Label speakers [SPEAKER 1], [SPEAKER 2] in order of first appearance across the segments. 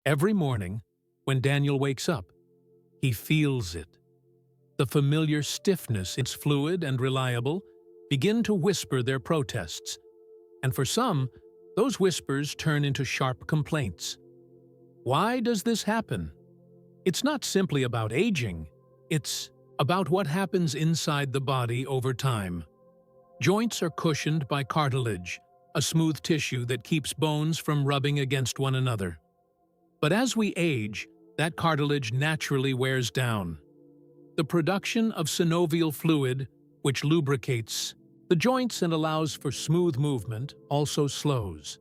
[SPEAKER 1] Every morning, when Daniel wakes up, he feels it. The familiar stiffness, it's fluid and reliable, begin to whisper their protests. And for some, those whispers turn into sharp complaints. Why does this happen? It's not simply about aging. It's about what happens inside the body over time. Joints are cushioned by cartilage, a smooth tissue that keeps bones from rubbing against one another. But as we age, that cartilage naturally wears down. The production of synovial fluid, which lubricates the joints and allows for smooth movement, also slows.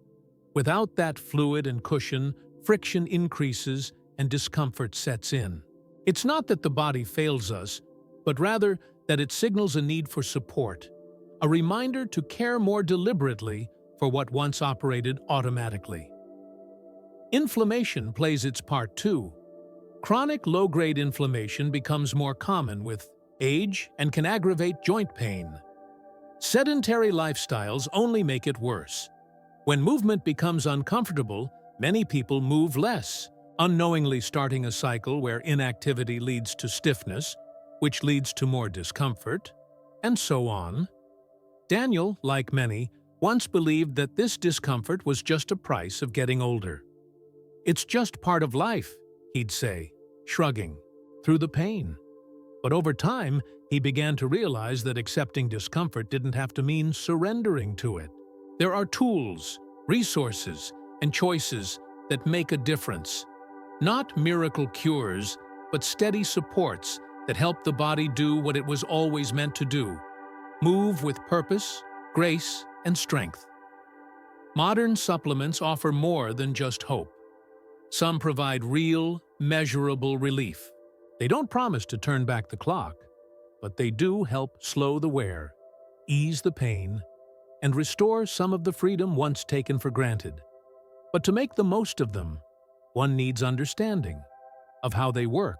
[SPEAKER 1] Without that fluid and cushion, friction increases and discomfort sets in. It's not that the body fails us, but rather that it signals a need for support, a reminder to care more deliberately for what once operated automatically. Inflammation plays its part too. Chronic low-grade inflammation becomes more common with age and can aggravate joint pain. Sedentary lifestyles only make it worse. When movement becomes uncomfortable, many people move less, unknowingly starting a cycle where inactivity leads to stiffness, which leads to more discomfort, and so on. Daniel, like many, once believed that this discomfort was just a price of getting older. "It's just part of life," he'd say, shrugging through the pain. But over time, he began to realize that accepting discomfort didn't have to mean surrendering to it. There are tools, resources, and choices that make a difference. Not miracle cures, but steady supports that help the body do what it was always meant to do: move with purpose, grace, and strength. Modern supplements offer more than just hope. Some provide real, measurable relief. They don't promise to turn back the clock, but they do help slow the wear, ease the pain, and restore some of the freedom once taken for granted. But to make the most of them, one needs understanding of how they work,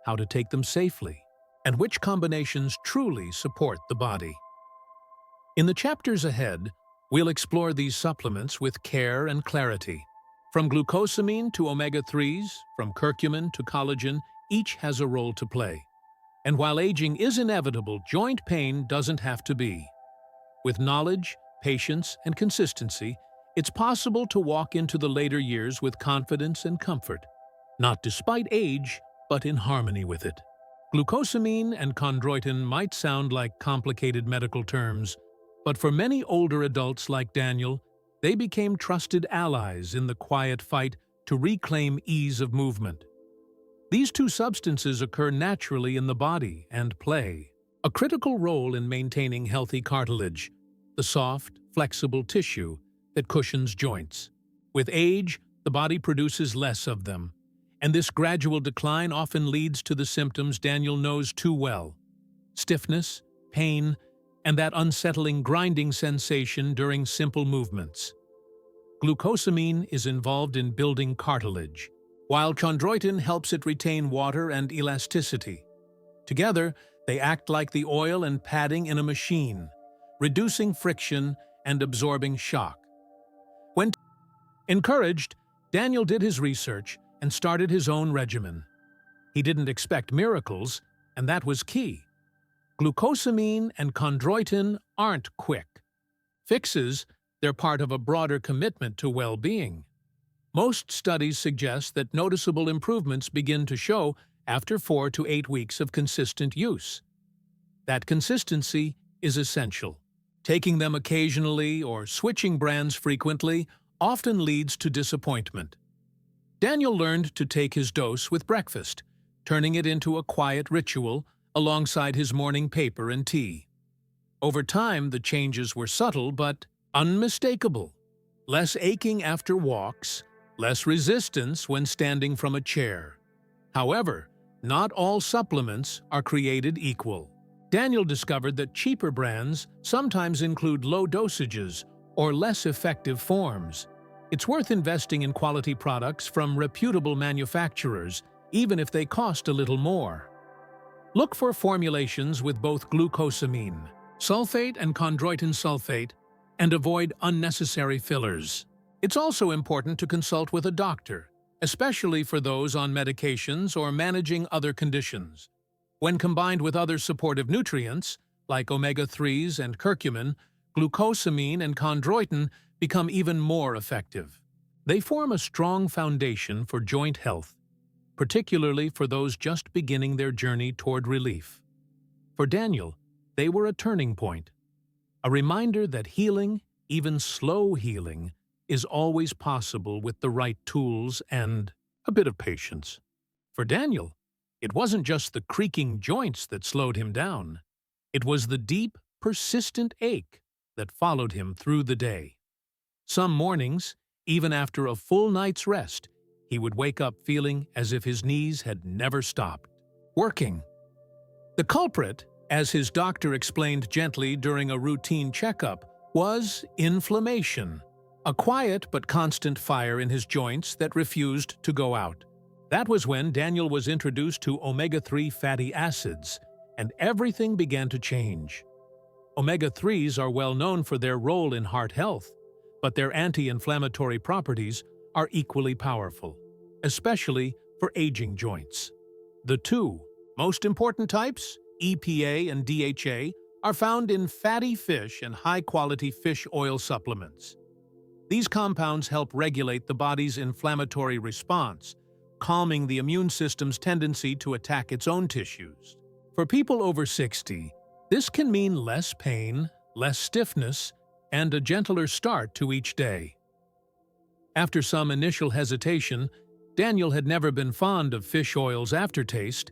[SPEAKER 1] how to take them safely, and which combinations truly support the body. In the chapters ahead, we'll explore these supplements with care and clarity. From glucosamine to omega-3s, from curcumin to collagen, each has a role to play. And while aging is inevitable, joint pain doesn't have to be. With knowledge, patience, and consistency, it's possible to walk into the later years with confidence and comfort, not despite age, but in harmony with it. Glucosamine and chondroitin might sound like complicated medical terms, but for many older adults like Daniel, they became trusted allies in the quiet fight to reclaim ease of movement. These two substances occur naturally in the body and play a critical role in maintaining healthy cartilage, the soft, flexible tissue that cushions joints. With age, the body produces less of them, and this gradual decline often leads to the symptoms Daniel knows too well: stiffness, pain, and that unsettling grinding sensation during simple movements. Glucosamine is involved in building cartilage, while chondroitin helps it retain water and elasticity. Together, they act like the oil and padding in a machine, reducing friction and absorbing shock. When encouraged, Daniel did his research and started his own regimen. He didn't expect miracles, and that was key. Glucosamine and chondroitin aren't quick fixes, they're part of a broader commitment to well-being. Most studies suggest that noticeable improvements begin to show after 4 to 8 weeks of consistent use. That consistency is essential. Taking them occasionally or switching brands frequently often leads to disappointment. Daniel learned to take his dose with breakfast, turning it into a quiet ritual alongside his morning paper and tea. Over time, the changes were subtle but unmistakable. Less aching after walks, less resistance when standing from a chair. However, not all supplements are created equal. Daniel discovered that cheaper brands sometimes include low dosages or less effective forms. It's worth investing in quality products from reputable manufacturers, even if they cost a little more. Look for formulations with both glucosamine, sulfate and chondroitin sulfate, and avoid unnecessary fillers. It's also important to consult with a doctor, especially for those on medications or managing other conditions. When combined with other supportive nutrients, like omega-3s and curcumin, glucosamine and chondroitin become even more effective. They form a strong foundation for joint health, particularly for those just beginning their journey toward relief. For Daniel, they were a turning point, a reminder that healing, even slow healing, is always possible with the right tools and a bit of patience. For Daniel, it wasn't just the creaking joints that slowed him down. It was the deep, persistent ache that followed him through the day. Some mornings, even after a full night's rest, he would wake up feeling as if his knees had never stopped working. The culprit, as his doctor explained gently during a routine checkup, was inflammation, a quiet but constant fire in his joints that refused to go out. That was when Daniel was introduced to omega-3 fatty acids, and everything began to change. Omega-3s are well known for their role in heart health, but their anti-inflammatory properties are equally powerful, especially for aging joints. The two most important types, EPA and DHA, are found in fatty fish and high-quality fish oil supplements. These compounds help regulate the body's inflammatory response, calming the immune system's tendency to attack its own tissues. For people over 60, this can mean less pain, less stiffness, and a gentler start to each day. After some initial hesitation, Daniel had never been fond of fish oil's aftertaste.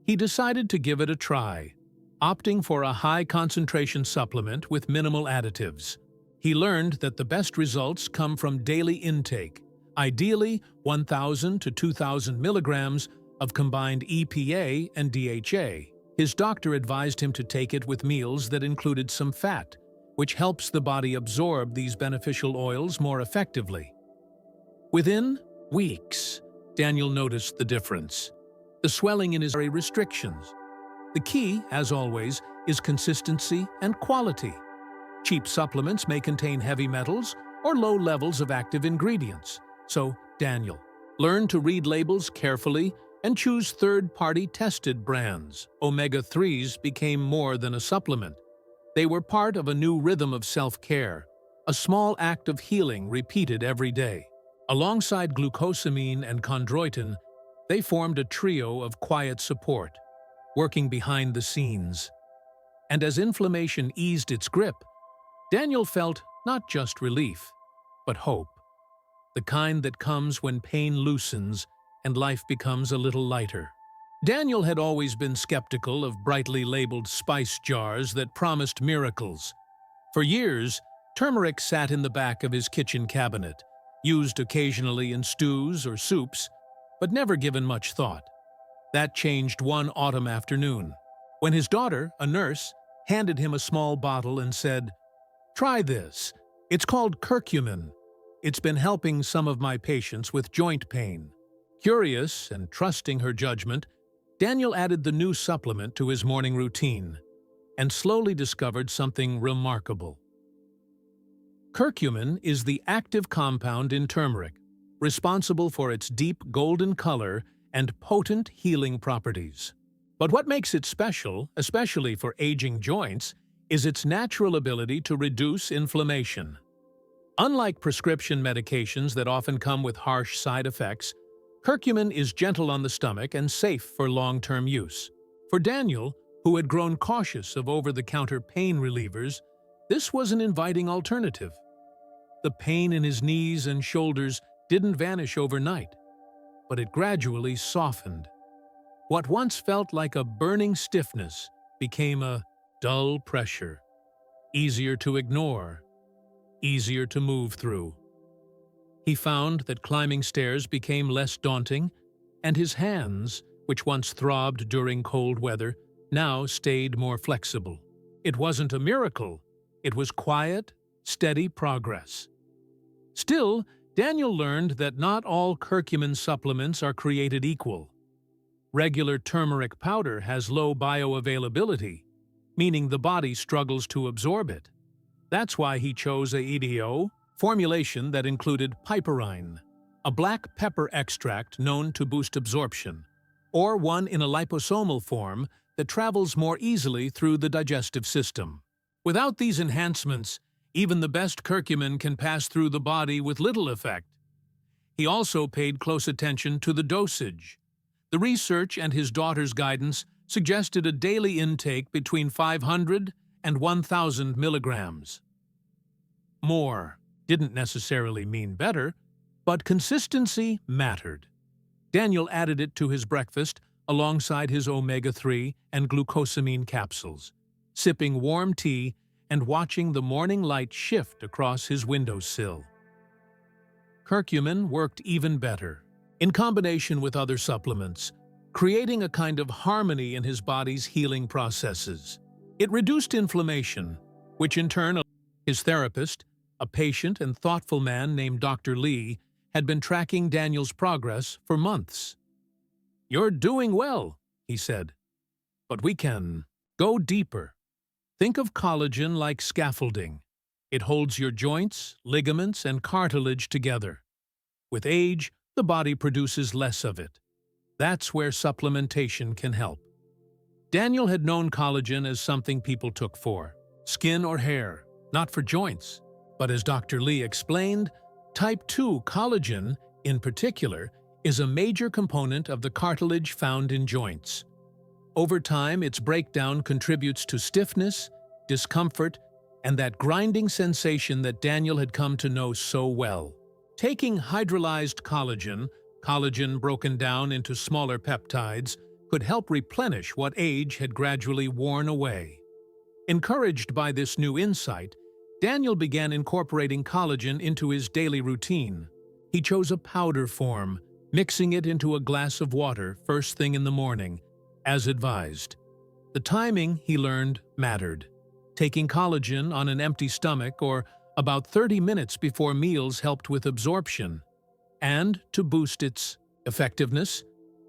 [SPEAKER 1] He decided to give it a try, opting for a high-concentration supplement with minimal additives. He learned that the best results come from daily intake, ideally 1,000 to 2,000 milligrams of combined EPA and DHA. His doctor advised him to take it with meals that included some fat, which helps the body absorb these beneficial oils more effectively. Within weeks, Daniel noticed the difference. The swelling in his restrictions. The key, as always, is consistency and quality. Cheap supplements may contain heavy metals or low levels of active ingredients. So, Daniel learned to read labels carefully and choose third-party tested brands. Omega-3s became more than a supplement. They were part of a new rhythm of self-care, a small act of healing repeated every day. Alongside glucosamine and chondroitin, they formed a trio of quiet support, working behind the scenes. And as inflammation eased its grip, Daniel felt not just relief, but hope. The kind that comes when pain loosens and life becomes a little lighter. Daniel had always been skeptical of brightly labeled spice jars that promised miracles. For years, turmeric sat in the back of his kitchen cabinet, used occasionally in stews or soups, but never given much thought. That changed one autumn afternoon, when his daughter, a nurse, handed him a small bottle and said, "Try this. It's called curcumin. It's been helping some of my patients with joint pain." Curious and trusting her judgment, Daniel added the new supplement to his morning routine and slowly discovered something remarkable. Curcumin is the active compound in turmeric, responsible for its deep golden color and potent healing properties. But what makes it special, especially for aging joints, is its natural ability to reduce inflammation. Unlike prescription medications that often come with harsh side effects, curcumin is gentle on the stomach and safe for long-term use. For Daniel, who had grown cautious of over-the-counter pain relievers, this was an inviting alternative. The pain in his knees and shoulders didn't vanish overnight, but it gradually softened. What once felt like a burning stiffness became a dull pressure, easier to ignore, easier to move through. He found that climbing stairs became less daunting, and his hands, which once throbbed during cold weather, now stayed more flexible. It wasn't a miracle. It was quiet, steady progress. Still, Daniel learned that not all curcumin supplements are created equal. Regular turmeric powder has low bioavailability, meaning the body struggles to absorb it. That's why he chose a EDO formulation that included piperine, a black pepper extract known to boost absorption, or one in a liposomal form that travels more easily through the digestive system. Without these enhancements, even the best curcumin can pass through the body with little effect. He also paid close attention to the dosage. The research and his daughter's guidance suggested a daily intake between 500 and 1,000 milligrams. More didn't necessarily mean better, but consistency mattered. Daniel added it to his breakfast alongside his omega-3 and glucosamine capsules, sipping warm tea and watching the morning light shift across his windowsill. Curcumin worked even better, in combination with other supplements, creating a kind of harmony in his body's healing processes. It reduced inflammation, which in turn, his therapist, a patient and thoughtful man named Dr. Lee, had been tracking Daniel's progress for months. "You're doing well," he said, "but we can go deeper. Think of collagen like scaffolding. It holds your joints, ligaments, and cartilage together. With age, the body produces less of it. That's where supplementation can help." Daniel had known collagen as something people took for skin or hair, not for joints. But as Dr. Lee explained, type 2 collagen, in particular, is a major component of the cartilage found in joints. Over time, its breakdown contributes to stiffness, discomfort, and that grinding sensation that Daniel had come to know so well. Taking hydrolyzed collagen broken down into smaller peptides, could help replenish what age had gradually worn away. Encouraged by this new insight, Daniel began incorporating collagen into his daily routine. He chose a powder form, mixing it into a glass of water first thing in the morning, as advised. The timing, he learned, mattered. Taking collagen on an empty stomach or about 30 minutes before meals helped with absorption. And to boost its effectiveness,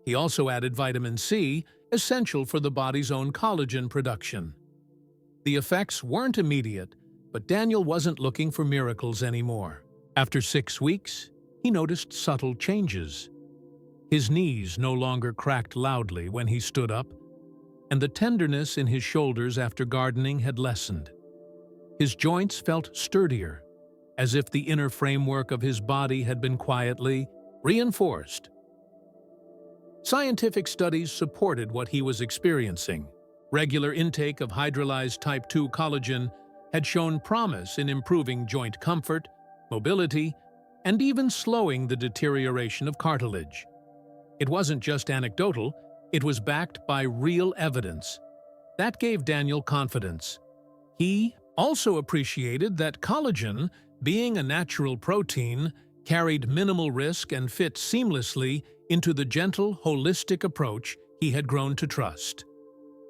[SPEAKER 1] he also added vitamin C, essential for the body's own collagen production. The effects weren't immediate, but Daniel wasn't looking for miracles anymore. After 6 weeks, he noticed subtle changes. His knees no longer cracked loudly when he stood up, and the tenderness in his shoulders after gardening had lessened. His joints felt sturdier, as if the inner framework of his body had been quietly reinforced. Scientific studies supported what he was experiencing. Regular intake of hydrolyzed type 2 collagen had shown promise in improving joint comfort, mobility, and even slowing the deterioration of cartilage. It wasn't just anecdotal, it was backed by real evidence. That gave Daniel confidence. He also appreciated that collagen, being a natural protein, carried minimal risk and fit seamlessly into the gentle, holistic approach he had grown to trust.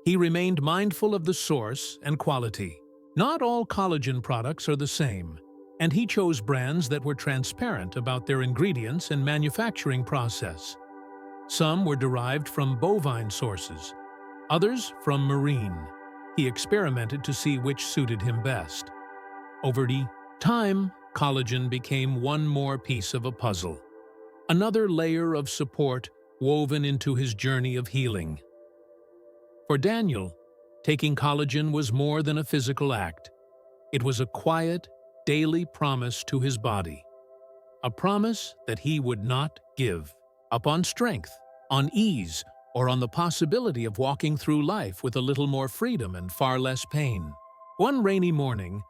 [SPEAKER 1] He remained mindful of the source and quality. Not all collagen products are the same, and he chose brands that were transparent about their ingredients and manufacturing process. Some were derived from bovine sources, others from marine. He experimented to see which suited him best. Over time, collagen became one more piece of a puzzle, another layer of support woven into his journey of healing. For Daniel, taking collagen was more than a physical act. It was a quiet, daily promise to his body. A promise that he would not give up on strength, on ease, or on the possibility of walking through life with a little more freedom and far less pain. One rainy morning,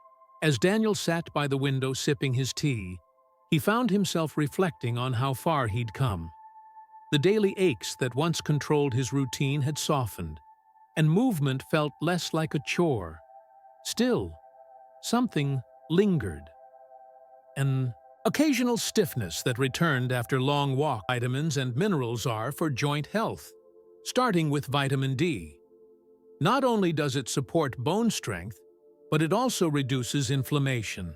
[SPEAKER 1] as Daniel sat by the window sipping his tea, he found himself reflecting on how far he'd come. The daily aches that once controlled his routine had softened, and movement felt less like a chore. Still, something lingered. An occasional stiffness that returned after long walks. Vitamins and minerals are for joint health, starting with vitamin D. Not only does it support bone strength, but it also reduces inflammation.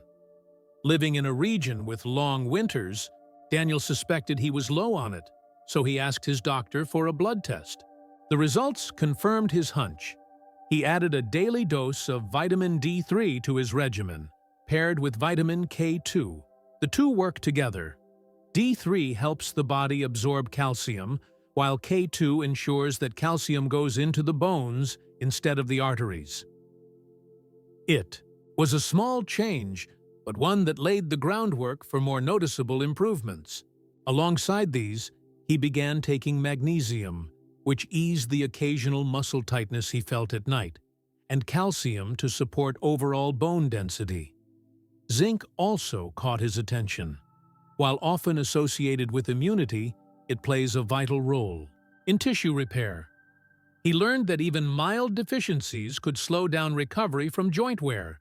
[SPEAKER 1] Living in a region with long winters, Daniel suspected he was low on it, so he asked his doctor for a blood test. The results confirmed his hunch. He added a daily dose of vitamin D3 to his regimen, paired with vitamin K2. The two work together. D3 helps the body absorb calcium, while K2 ensures that calcium goes into the bones instead of the arteries. It was a small change, but one that laid the groundwork for more noticeable improvements. Alongside these, he began taking magnesium, which eased the occasional muscle tightness he felt at night, and calcium to support overall bone density. Zinc also caught his attention. While often associated with immunity, it plays a vital role in tissue repair. He learned that even mild deficiencies could slow down recovery from joint wear.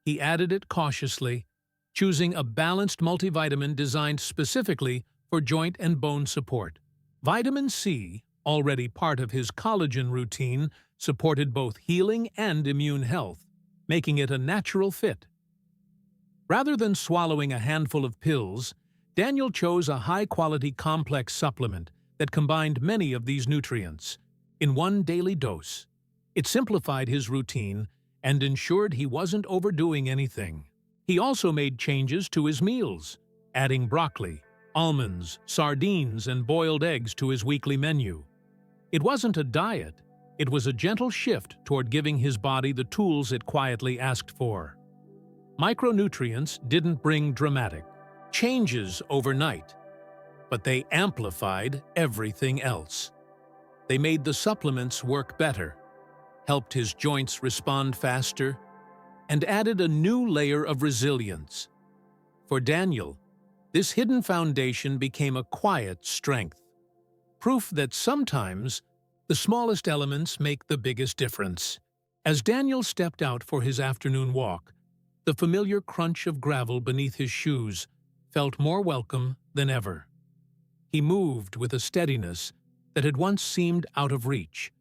[SPEAKER 1] He added it cautiously, choosing a balanced multivitamin designed specifically for joint and bone support. Vitamin C, already part of his collagen routine, supported both healing and immune health, making it a natural fit. Rather than swallowing a handful of pills, Daniel chose a high-quality complex supplement that combined many of these nutrients in one daily dose. It simplified his routine and ensured he wasn't overdoing anything. He also made changes to his meals, adding broccoli, almonds, sardines, and boiled eggs to his weekly menu. It wasn't a diet, it was a gentle shift toward giving his body the tools it quietly asked for. Micronutrients didn't bring dramatic changes overnight, but they amplified everything else. They made the supplements work better, helped his joints respond faster, and added a new layer of resilience. For Daniel, this hidden foundation became a quiet strength, proof that sometimes the smallest elements make the biggest difference. As Daniel stepped out for his afternoon walk, the familiar crunch of gravel beneath his shoes felt more welcome than ever. He moved with a steadiness that had once seemed out of reach,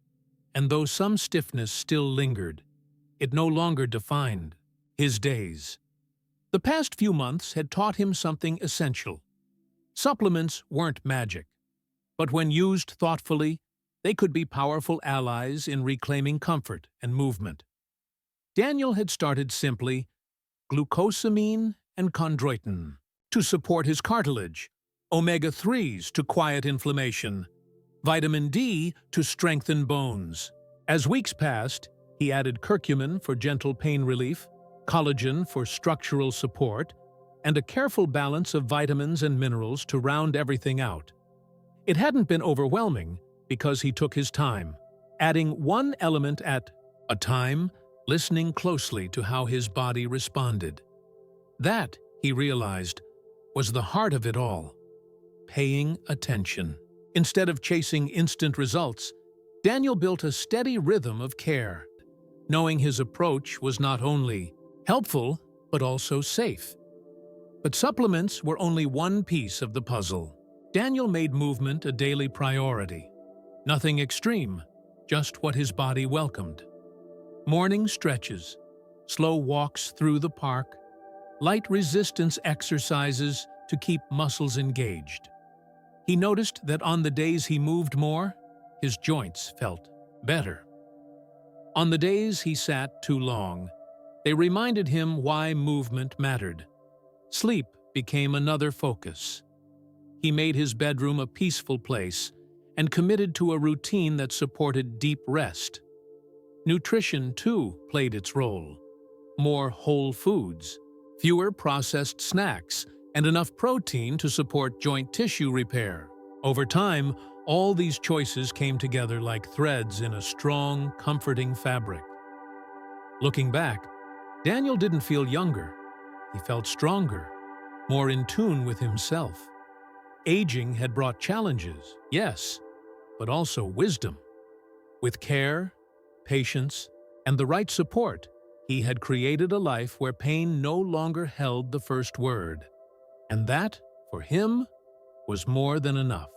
[SPEAKER 1] and though some stiffness still lingered, it no longer defined his days. The past few months had taught him something essential. Supplements weren't magic, but when used thoughtfully, they could be powerful allies in reclaiming comfort and movement. Daniel had started simply glucosamine and chondroitin to support his cartilage, omega-3s to quiet inflammation, vitamin D to strengthen bones. As weeks passed, he added curcumin for gentle pain relief, collagen for structural support, and a careful balance of vitamins and minerals to round everything out. It hadn't been overwhelming because he took his time, adding one element at a time, listening closely to how his body responded. That, he realized, was the heart of it all, paying attention. Instead of chasing instant results, Daniel built a steady rhythm of care, knowing his approach was not only helpful, but also safe. But supplements were only one piece of the puzzle. Daniel made movement a daily priority. Nothing extreme, just what his body welcomed. Morning stretches, slow walks through the park, light resistance exercises to keep muscles engaged. He noticed that on the days he moved more, his joints felt better. On the days he sat too long, they reminded him why movement mattered. Sleep became another focus. He made his bedroom a peaceful place and committed to a routine that supported deep rest. Nutrition, too, played its role. More whole foods, fewer processed snacks, and enough protein to support joint tissue repair. Over time, all these choices came together like threads in a strong, comforting fabric. Looking back, Daniel didn't feel younger. He felt stronger, more in tune with himself. Aging had brought challenges, yes, but also wisdom. With care, patience, and the right support, he had created a life where pain no longer held the first word. And that, for him, was more than enough.